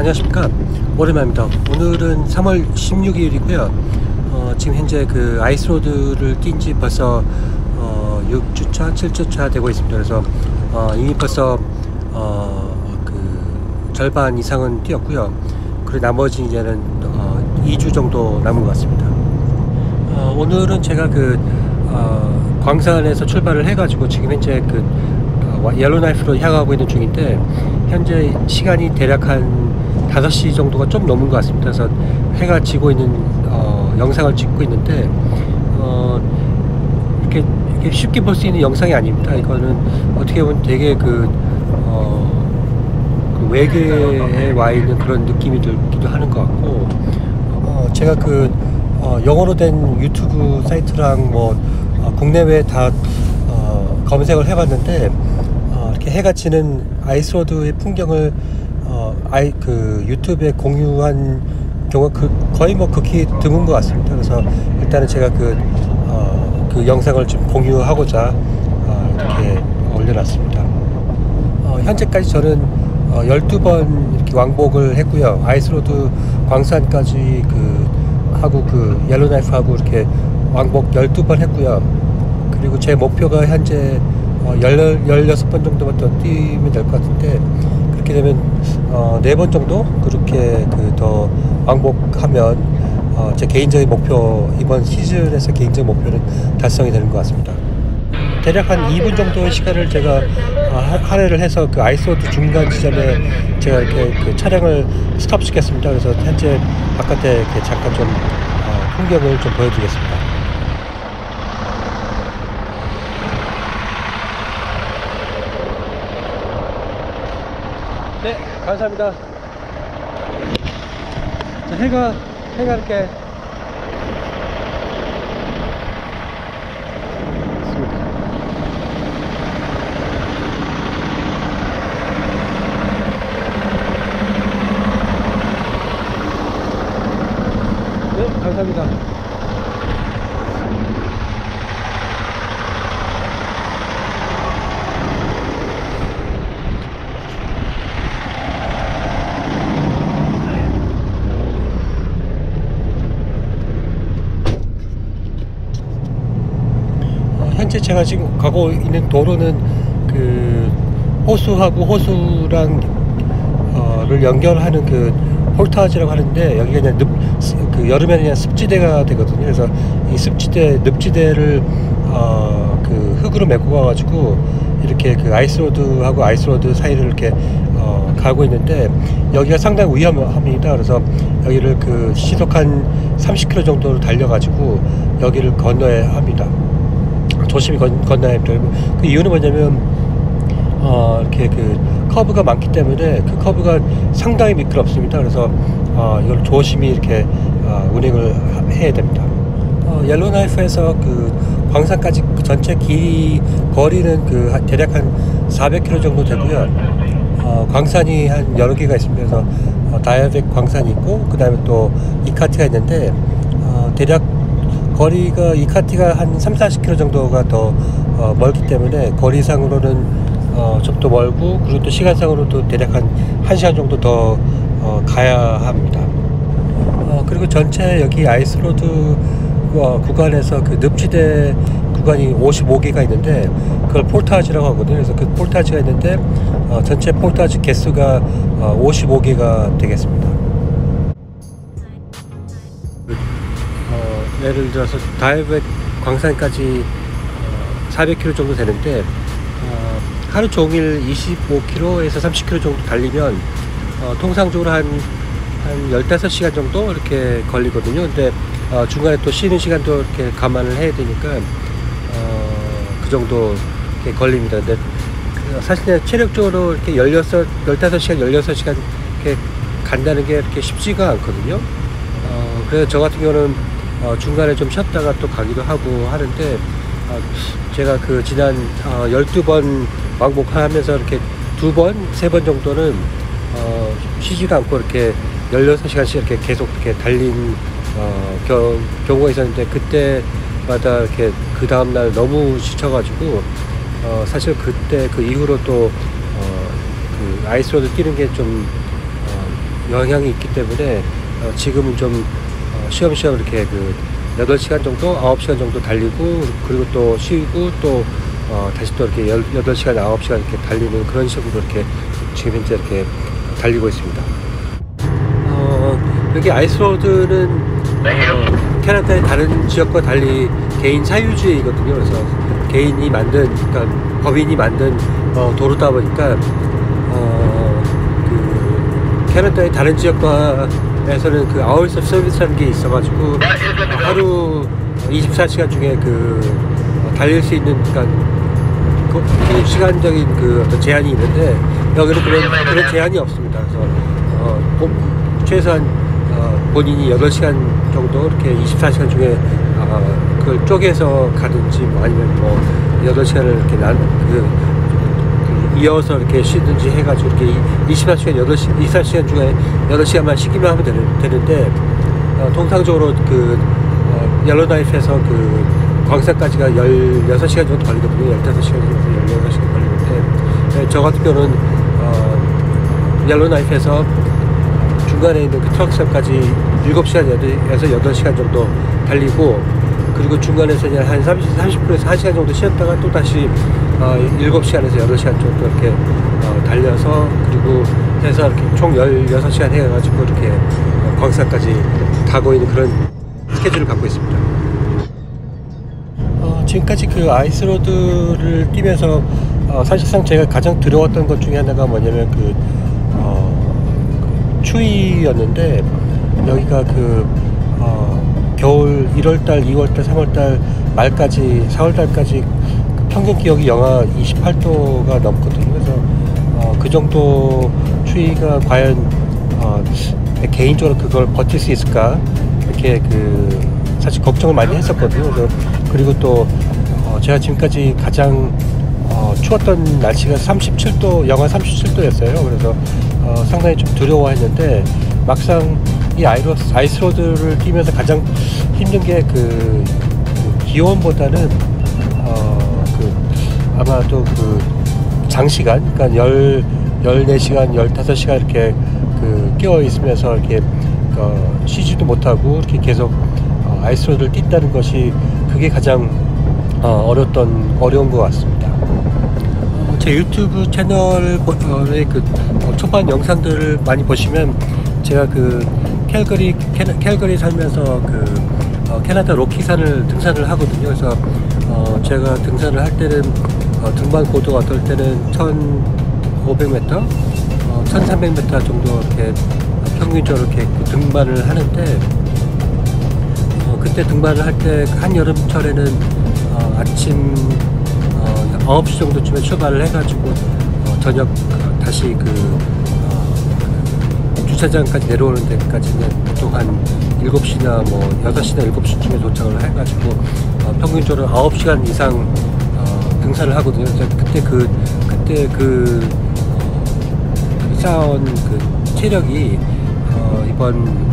안녕하십니까. 오랜만입니다. 오늘은 3월 16일이고요. 지금 현재 그 아이스로드를 뛴 지 벌써 6주차, 7주차 되고 있습니다. 그래서 이미 벌써 그 절반 이상은 뛰었고요. 그리고 나머지 이제는 2주 정도 남은 것 같습니다. 오늘은 제가 그 광산에서 출발을 해가지고 지금 현재 그 옐로나이프로 향하고 있는 중인데, 현재 시간이 대략 한 5시 정도가 좀 넘은 것 같습니다. 그래서 해가 지고 있는 영상을 찍고 있는데, 이렇게 쉽게 볼 수 있는 영상이 아닙니다. 이거는 어떻게 보면 되게 그 외계에 와 있는 그런 느낌이 들기도 하는 것 같고, 제가 그 영어로 된 유튜브 사이트랑 국내외 다 검색을 해봤는데, 이렇게 해가 지는 아이스로드의 풍경을 그 유튜브에 공유한 경우가 거의 극히 드문 것 같습니다. 그래서 일단은 제가 그 영상을 좀 공유하고자 이렇게 올려놨습니다. 현재까지 저는 12번 이렇게 왕복을 했고요. 아이스로드 광산까지 하고 옐로나이프 하고 이렇게 왕복 12번 했고요. 그리고 제 목표가 현재 16번 정도만 더 뛰면 될 것 같은데, 그렇게 되면 4번 정도 그렇게 더 왕복하면 제 개인적인 목표, 이번 시즌에서 개인적인 목표는 달성이 되는 것 같습니다. 대략 한 2분 정도의 시간을 제가 할애를 해서 그 아이스로드 중간 지점에 제가 이렇게 차량을 스톱 시켰습니다. 그래서 현재 바깥에 이렇게 잠깐 좀 풍경을 좀 보여드리겠습니다. 네, 감사합니다. 자, 해가 이렇게 있습니다. 네, 감사합니다. 현재 제가 지금 가고 있는 도로는 그 호수하고 호수랑 를 연결하는 그 폴타지라고 하는데, 여기가 그냥 여름에는 그냥 습지대가 되거든요. 그래서 이 늪지대를 그 흙으로 메고 가가지고 이렇게 그 아이스로드하고 아이스로드 사이를 이렇게 가고 있는데, 여기가 상당히 위험합니다. 그래서 여기를 시속 한 30km 정도를 달려가지고 여기를 건너야 합니다. 조심히 건너야 합니다. 그 이유는 뭐냐면 이렇게 커브가 많기 때문에 그 커브가 상당히 미끄럽습니다. 그래서 이걸 조심히 이렇게 운행을 해야 됩니다. 옐로나이프에서 광산까지 전체 거리는 대략 한 400km 정도 되고요. 광산이 한 여러 개가 있습니다. 그래서 다이아벡 광산이 있고, 그 다음에 또 이카티가 있는데, 대략 거리가 이카티가 한 30-40km 정도가 더 멀기 때문에 거리상으로는 좀 더 멀고, 그리고 또 시간상으로도 대략 한 1시간 정도 더 가야 합니다. 그리고 전체 여기 아이스로드 구간에서 늪지대 구간이 55개가 있는데, 그걸 폴타지라고 하거든요. 그래서 그 폴타지가 있는데 전체 폴타지 개수가 55개가 되겠습니다. 예를 들어서 다이아벡 광산까지 400km 정도 되는데, 하루 종일 25km에서 30km 정도 달리면 통상적으로 한 15시간 정도 이렇게 걸리거든요. 근데 중간에 또 쉬는 시간도 이렇게 감안을 해야 되니까 그 정도 이렇게 걸립니다. 근데 사실 체력적으로 이렇게 15시간, 16시간 이렇게 간다는 게 이렇게 쉽지가 않거든요. 그래서 저 같은 경우는 중간에 좀 쉬었다가 또 가기도 하고 하는데, 제가 지난 12번 왕복하면서 이렇게 2번, 3번 정도는 쉬지가 않고 이렇게 16시간씩 이렇게 계속 이렇게 달린 경우가 있었는데, 그때마다 이렇게 그 다음날 너무 지쳐가지고 사실 그때 그 이후로 또 그 아이스로드 뛰는 게 좀 영향이 있기 때문에 지금은 좀 쉬엄쉬엄 이렇게 그 8시간 정도, 9시간 정도 달리고, 그리고 또 쉬고, 또 다시 또 이렇게 8시간, 9시간 이렇게 달리는 그런 식으로 이렇게 지금 현재 이렇게 달리고 있습니다. 여기 아이스로드는 캐나다의 다른 지역과 달리 개인 사유지이거든요. 그래서 개인이 만든, 그러니까 법인이 만든 도로다 보니까 그 캐나다의 다른 지역과에서는 그 아워스 서비스라는 게 있어가지고 하루 24시간 중에 그 달릴 수 있는, 그러니까 그 시간적인 그 어떤 제한이 있는데 여기는 그런 제한이 없습니다. 그래서 최소한 본인이 8시간 정도 이렇게 24시간 중에 그걸 쪼개서 가든지 뭐 아니면 뭐 8시간을 이렇게 이어서 이렇게 쉬든지 해가지고 이렇게 24시간 24시간 중에 8시간만 쉬기만 하면 되는데 통상적으로 그 옐로나이프에서 그 광산까지가 16시간 정도 걸리거든요. 15시간에서 16시간 걸리는데 저 같은 경우는 옐로나이프에서 중간에 있는 그 트럭섬까지 7시간에서 8시간 정도 달리고, 그리고 중간에서 한 30분에서 1시간 정도 쉬었다가 또 다시 7시간에서 8시간 정도 이렇게 달려서, 그리고 해서 이렇게 총 16시간 해가지고 이렇게 광산까지 가고 있는 그런 스케줄을 갖고 있습니다. 지금까지 그 아이스로드를 뛰면서 사실상 제가 가장 두려웠던 것 중에 하나가 뭐냐면 그 추위였는데, 여기가 그 겨울 1월달, 2월달, 3월달 말까지 4월달까지 평균 기온이 영하 28도가 넘거든요. 그래서 그 정도 추위가 과연 개인적으로 그걸 버틸 수 있을까 이렇게 그 사실 걱정을 많이 했었거든요. 그래서 그리고 또 제가 지금까지 가장 추웠던 날씨가 37도, 영하 37도였어요. 그래서 상당히 좀 두려워했는데, 막상 이 아이스로드를 뛰면서 가장 힘든 게 그 기온보다는 아마도 그 장시간, 그러니까 14시간, 15시간 이렇게 그 끼어 있으면서 이렇게 쉬지도 못하고 이렇게 계속 아이스로드를 뛴다는 것이, 그게 가장 어려운 것 같습니다. 제 유튜브 채널의 그 초반 영상들을 많이 보시면 제가 그 캘거리 살면서 그 캐나다 로키산을 등산을 하거든요. 그래서 제가 등산을 할 때는 등반 고도가 어떨 때는 1,500m, 1,300m 정도 이렇게 평균적으로 이렇게 등반을 하는데, 그때 등반을 할 때 한여름철에는 아침 9시 정도쯤에 출발을 해가지고 저녁 다시 그 주차장까지 내려오는 데까지는 보통 한 7시나 뭐 6시나 7시쯤에 도착을 해가지고 평균적으로 9시간 이상 등산을 하거든요. 그래서 그때 쌓아온 그 체력이 이번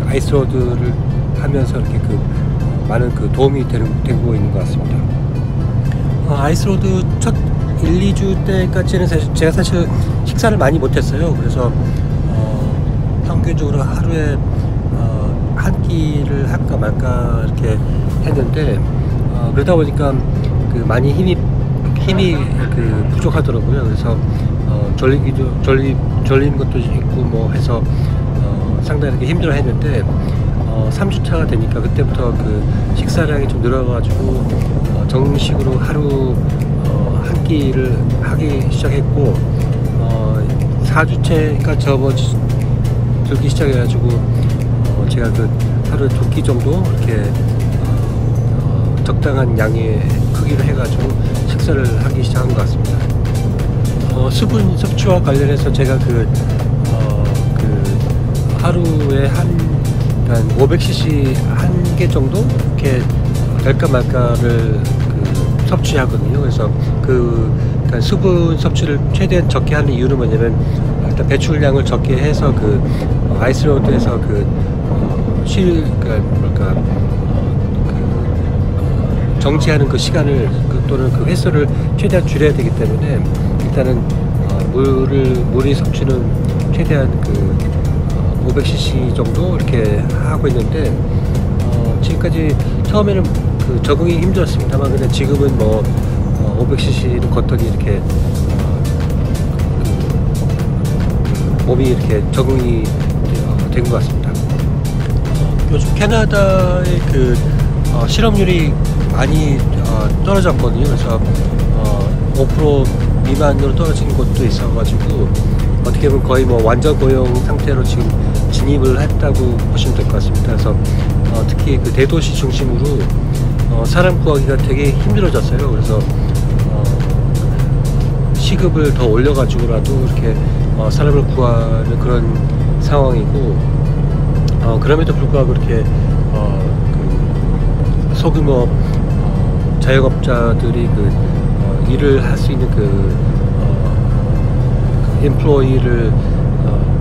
아이스로드를 하면서 이렇게 그 많은 그 도움이 되고 있는 것 같습니다. 아이스로드 첫 1, 2주 때까지는 제가 사실 식사를 많이 못했어요. 그래서 평균적으로 하루에 한 끼를 할까 말까 이렇게 했는데, 그러다 보니까 그 많이 힘이 그 부족하더라고요. 그래서 졸리는 것도 있고 뭐 해서 상당히 이렇게 힘들어 했는데, 3주차가 되니까 그때부터 그 식사량이 좀 늘어가지고 정식으로 하루 한 끼를 하기 시작했고, 4주째가 접어들기 시작해가지고 제가 그 하루에 2끼 정도 이렇게 적당한 양의 크기로 해가지고 식사를 하기 시작한 것 같습니다. 수분 섭취와 관련해서 제가 그 하루에 한 500cc 한 개 정도 이렇게 될까 말까를 그 섭취하거든요. 그래서 그러니까 수분 섭취를 최대한 적게 하는 이유는 뭐냐면, 일단 배출량을 적게 해서 그 아이스로드에서 정지하는 그 시간을 또는 그 횟수를 최대한 줄여야 되기 때문에, 일단은 물의 섭취는 최대한 500cc 정도 이렇게 하고 있는데 지금까지 처음에는 그 적응이 힘들었습니다만 근데 지금은 뭐 500cc를 걷더니 이렇게 몸이 이렇게 적응이 된 것 같습니다. 요즘 캐나다의 그 실업률이 많이 떨어졌거든요. 그래서 5% 미만으로 떨어진 곳도 있어가지고 어떻게 보면 거의 뭐 완전 고용 상태로 지금 진입을 했다고 보시면 될 것 같습니다. 그래서 특히 그 대도시 중심으로 사람 구하기가 되게 힘들어졌어요. 그래서 시급을 더 올려가지고라도 이렇게 사람을 구하는 그런 상황이고 그럼에도 불구하고 이렇게 그 소규모 자영업자들이 그 일을 할 수 있는 그 인플로이를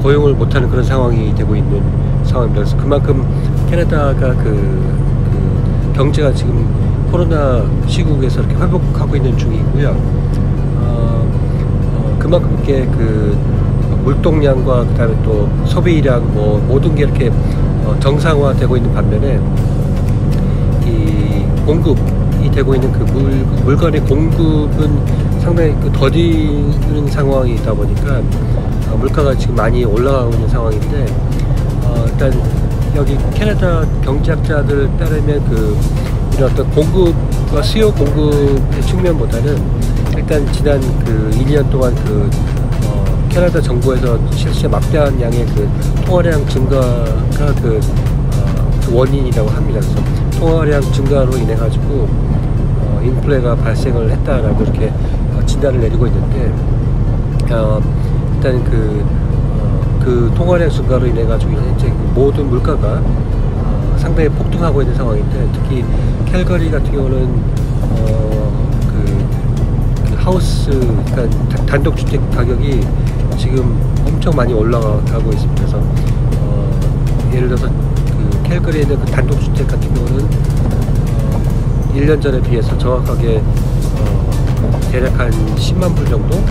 고용을 못하는 그런 상황이 되고 있는 상황입니다. 그래서 그만큼 캐나다가 그 경제가 지금 코로나 시국에서 이렇게 회복하고 있는 중이고요. 그만큼 이렇게 그 물동량과 그다음에 또 소비량 뭐 모든 게 이렇게 정상화되고 있는 반면에 이 공급이 되고 있는 그 물건의 공급은 상당히 그 더디는 상황이다 보니까 물가가 지금 많이 올라가고 있는 상황인데 일단 여기 캐나다 경제학자들 따르면 그 이런 어떤 공급과 수요 공급의 측면보다는 일단 지난 그 2년 동안 그 캐나다 정부에서 실제 막대한 양의 그 통화량 증가가 그 원인이라고 합니다. 그래서 통화량 증가로 인해 가지고 인플레가 발생을 했다라고 이렇게 진단을 내리고 있는데 일단 그 통화량 증가로 인해 가지고 현재 모든 물가가 상당히 폭등하고 있는 상황인데 특히 캘거리 같은 경우는 그 하우스 그러니까 단독주택 가격이 지금 엄청 많이 올라가고 있습니다. 그래서 예를 들어서 그 캘거리에 있는 그 단독주택 같은 경우는 1년 전에 비해서 정확하게 대략 한 10만 불 정도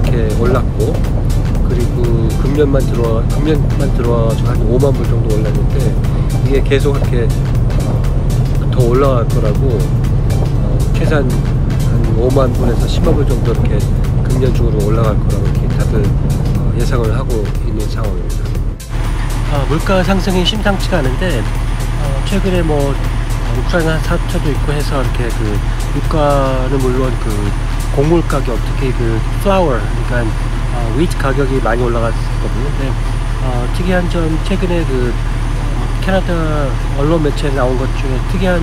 이렇게 올랐고 그리고 금년만 들어와가지고 한 5만 불 정도 올랐는데 이게 계속 이렇게 더 올라갈 거라고 최소한 한 5만 불에서 10만 불 정도 이렇게 금년 중으로 올라갈 거라고 이렇게 다들 예상을 하고 있는 상황입니다. 물가 상승이 심상치가 않은데 최근에 뭐 우크라이나 사태도 있고 해서 이렇게 그 유가는 물론 그 곡물 가격 특히 그 플라워 그러니까 윗 가격이 많이 올라갔거든요. 근데 특이한 점 최근에 그 캐나다 언론 매체에 나온 것 중에 특이한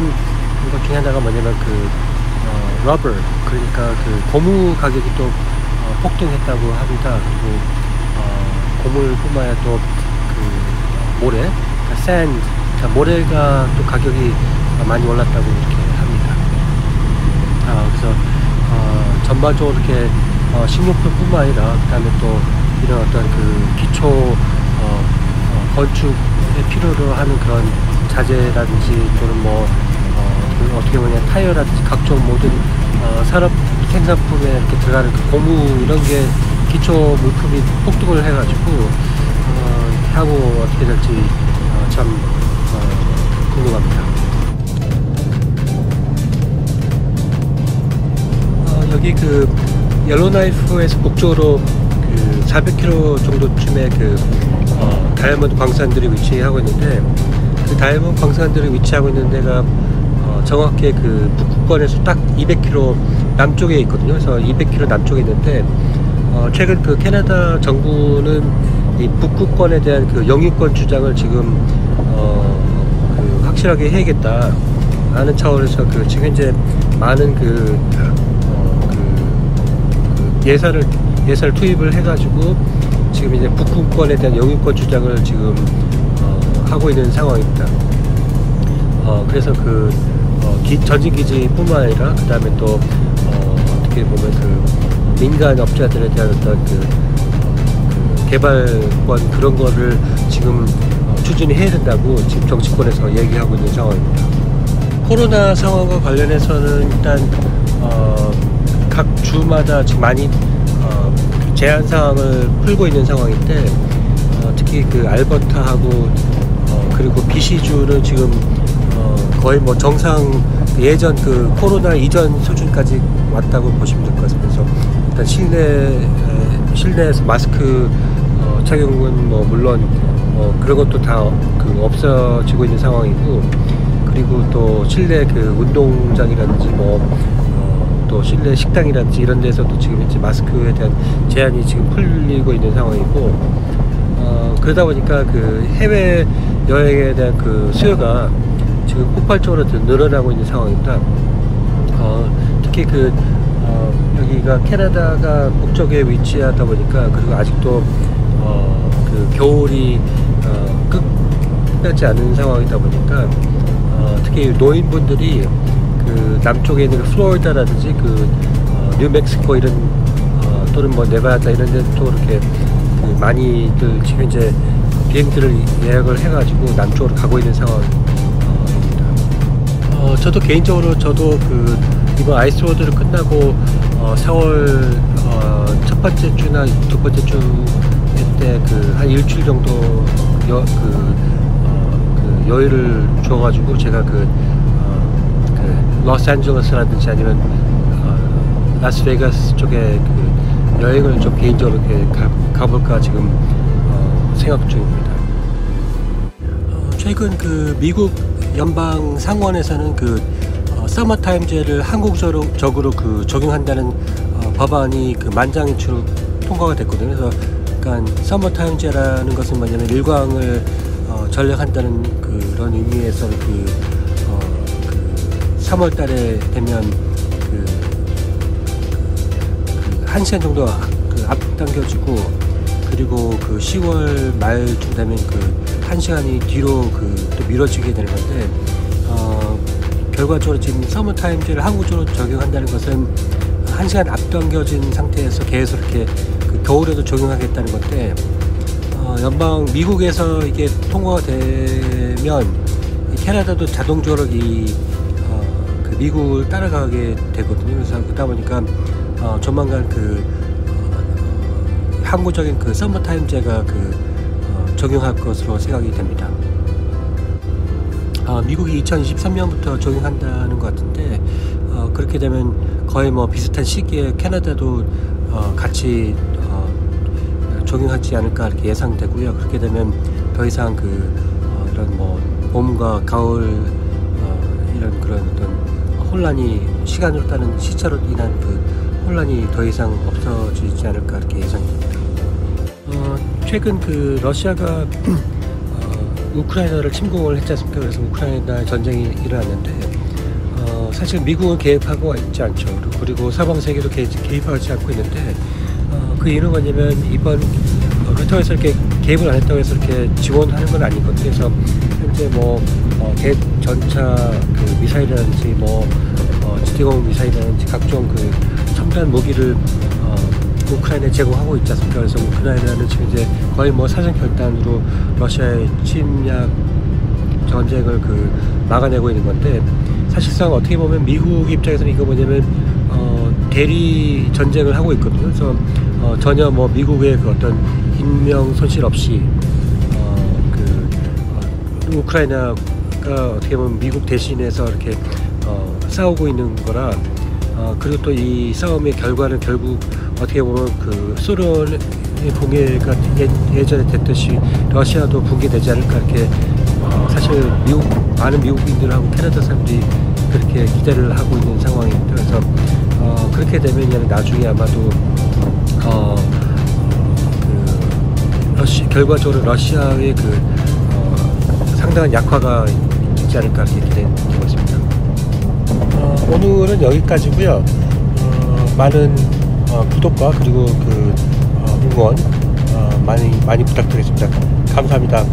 것 중에 하나가 뭐냐면 그 러버 그러니까 그 고무 가격이 또 폭등했다고 합니다. 그리고 고물뿐만 아니라 또 그 모래, 그러니까 샌드, 그러니까 모래가 또 가격이 많이 올랐다고 이렇게 합니다. 그래서 전반적으로 이렇게 식료품뿐만 아니라 그다음에 또 이런 어떤 그 기초 건축에 필요로 하는 그런 자재라든지 또는 뭐 어떻게 보면 타이어라든지 각종 모든 산업 생산품에 이렇게 들어가는 그 고무 이런 게 기초 물품이 폭등을 해가지고 향후 어떻게 될지 참 궁금합니다. 여기 그 옐로나이프에서 북쪽으로 그 400km 정도쯤에 그 다이아몬드 광산들이 위치하고 있는데 그 다이아몬드 광산들이 위치하고 있는 데가 정확히 그 북극권에서 딱 200km 남쪽에 있거든요. 그래서 200km 남쪽에 있는데 최근 그 캐나다 정부는 이 북극권에 대한 그 영유권 주장을 지금 그 확실하게 해야겠다 하는 차원에서 그 지금 현재 많은 그 예산을 투입을 해가지고 지금 이제 북극권에 대한 영유권 주장을 지금 하고 있는 상황입니다. 그래서 그 전진기지뿐만 아니라 그 다음에 또 어떻게 보면 그 민간 업자들에 대한 어떤 그 개발권 그런 거를 지금 추진해야 된다고 지금 정치권에서 얘기하고 있는 상황입니다. 코로나 상황과 관련해서는 일단 각 주마다 지금 많이 제한 사항을 풀고 있는 상황인데 특히 그 알버타하고 그리고 BC주는 지금 거의 뭐 정상 예전 그 코로나 이전 수준까지 왔다고 보시면 될 것 같습니다. 그래서 일단 실내에서 마스크 착용은 뭐 물론 그런 것도 다 그 없어지고 있는 상황이고, 그리고 또 실내 그 운동장이라든지 또 실내 식당이라든지 이런 데서도 지금 현재 마스크에 대한 제한이 지금 풀리고 있는 상황이고, 그러다 보니까 그 해외 여행에 대한 그 수요가 지금 폭발적으로 늘어나고 있는 상황입니다. 특히 여기가 캐나다가 북쪽에 위치하다 보니까, 그리고 아직도 그 겨울이 끝나지 않은 상황이다 보니까 특히 노인분들이 그 남쪽에 있는 플로리다라든지 뉴멕시코 이런 또는 뭐 네바다 이런 데 또 이렇게 많이들 지금 이제 비행기를 예약을 해가지고 남쪽으로 가고 있는 상황입니다. 저도 개인적으로 이번 아이스로드를 끝나고 4월 첫 번째 주나 두 번째 주 때 한 일주일 정도 여유를 줘가지고 제가 로스앤젤레스라든지 아니면 라스베가스 쪽에 여행을 좀 개인적으로 이렇게 가볼까 지금 생각 중입니다. 최근 미국 연방 상원에서는 서머타임제를 항공적으로 적용한다는 법안이 만장일치로 통과가 됐거든요. 그래서 그러니까 서머타임제라는 것은 뭐냐면 일광을 전략한다는 그런 의미에서 3월 달에 되면 1시간 정도 앞당겨지고, 그리고 10월 말쯤 되면 1시간이 뒤로 또 미뤄지게 되는 건데, 결과적으로 지금 서머타임제를 항공적으로 적용한다는 것은 1시간 앞당겨진 상태에서 계속 이렇게 겨울에도 적용하겠다는 건데, 미국에서 이게 통과가 되면 캐나다도 자동적으로 미국을 따라가게 되거든요. 그래서 그러다 보니까 조만간 항구적인 서머타임제가 적용할 것으로 생각이 됩니다. 미국이 2023년부터 적용한다는 것 같은데, 그렇게 되면 거의 뭐 비슷한 시기에 캐나다도 같이 적용하지 않을까 이렇게 예상되고요. 그렇게 되면 더 이상 이런 뭐 봄과 가을 이런 그런 어떤 혼란이, 시간으로 따른 시차로 인한 혼란이 더 이상 없어지지 않을까 이렇게 예상됩니다. 최근 러시아가 우크라이나를 침공을 했지 않습니까? 그래서 우크라이나 전쟁이 일어났는데, 사실 미국은 개입하고 있지 않죠. 그리고 서방 세계도 개입하지 않고 있는데, 그 이유는 뭐냐면 이번 그렇다고 해서 이렇게 개입을 안 했다고 해서 이렇게 지원하는 건 아니거든요. 그래서 현재 전차 미사일이라든지 지대공 미사일이라든지 각종 첨단 무기를 우크라이나에 제공하고 있지 않습니까? 그래서 우크라이나는 지금 이제 거의 사전 결단으로 러시아의 침략 전쟁을 막아내고 있는 건데, 사실상 어떻게 보면 미국 입장에서는 이거 뭐냐면 대리 전쟁을 하고 있거든요. 그래서 전혀 미국의 어떤 인명 손실 없이 우크라이나가 어떻게 보면 미국 대신해서 이렇게 싸우고 있는 거라, 그리고 또 이 싸움의 결과는 결국 어떻게 보면 소련의 붕괴가 예전에 됐듯이 러시아도 붕괴되지 않을까 이렇게 사실 많은 미국인들하고 캐나다 사람들이 그렇게 기대를 하고 있는 상황입니다. 그래서 그렇게 되면 나중에 아마도 결과적으로 러시아의 상당한 약화가 있지 않을까 이렇게 기대되고 있습니다. 오늘은 여기까지고요. 많은 구독과 그리고 응원 많이 부탁드리겠습니다. 감사합니다.